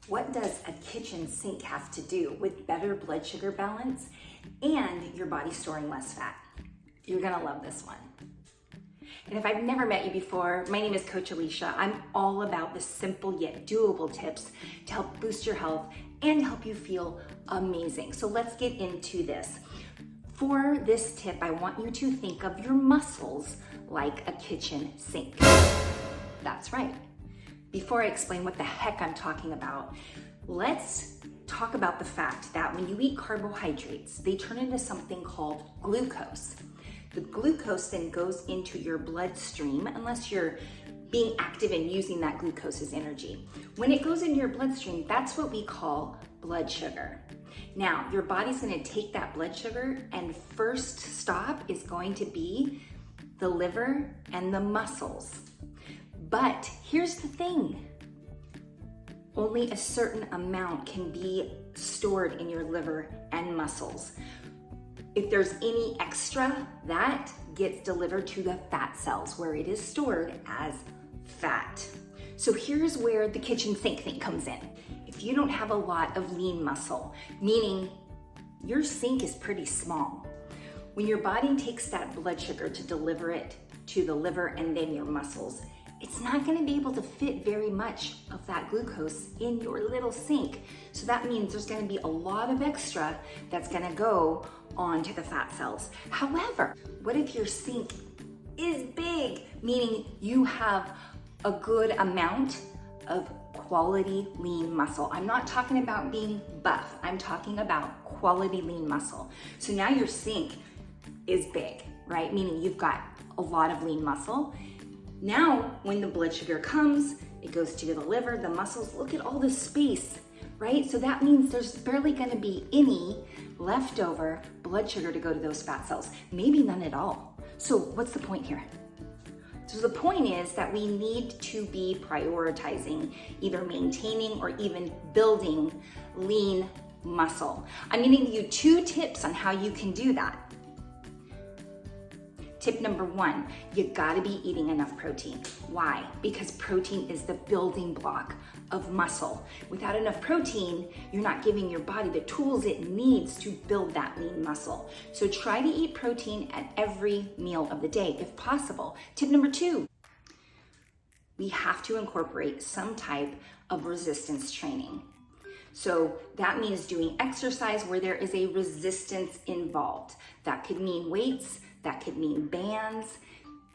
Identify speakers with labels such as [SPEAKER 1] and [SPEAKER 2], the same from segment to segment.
[SPEAKER 1] What does a kitchen sink have to do with better blood sugar balance and your body storing less fat? You're gonna love this one. And if I've never met you before, my name is Coach Alicia. I'm all about the simple yet doable tips to help boost your health and help you feel amazing. So let's get into this. For this tip, I want you to think of your muscles like a kitchen sink. That's right. Before I explain what the heck I'm talking about, let's talk about the fact that when you eat carbohydrates, they turn into something called glucose. The glucose then goes into your bloodstream unless you're being active and using that glucose as energy. When it goes into your bloodstream, that's what we call blood sugar. Now, your body's gonna take that blood sugar and first stop is going to be the liver and the muscles. But here's the thing, only a certain amount can be stored in your liver and muscles. If there's any extra, that gets delivered to the fat cells where it is stored as fat. So here's where the kitchen sink thing comes in. If you don't have a lot of lean muscle, meaning your sink is pretty small, when your body takes that blood sugar to deliver it to the liver and then your muscles, it's not gonna be able to fit very much of that glucose in your little sink. So that means there's gonna be a lot of extra that's gonna go onto the fat cells. However, what if your sink is big, meaning you have a good amount of quality lean muscle? I'm not talking about being buff, I'm talking about quality lean muscle. So now your sink is big, right? Meaning you've got a lot of lean muscle. Now, when the blood sugar comes, it goes to the liver, the muscles, look at all this space, right? So that means there's barely gonna be any leftover blood sugar to go to those fat cells, maybe none at all. So what's the point here? So the point is that we need to be prioritizing either maintaining or even building lean muscle. I'm gonna give you 2 tips on how you can do that. Tip number 1, you gotta be eating enough protein. Why? Because protein is the building block of muscle. Without enough protein, you're not giving your body the tools it needs to build that lean muscle. So try to eat protein at every meal of the day, if possible. Tip number 2, we have to incorporate some type of resistance training. So that means doing exercise where there is a resistance involved. That could mean weights, that could mean bands,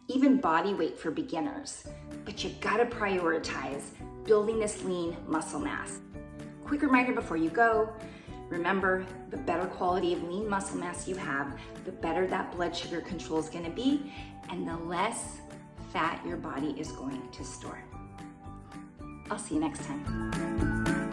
[SPEAKER 1] even body weight for beginners. But you gotta prioritize building this lean muscle mass. Quick reminder before you go, remember, the better quality of lean muscle mass you have, the better that blood sugar control is gonna be, and the less fat your body is going to store. I'll see you next time.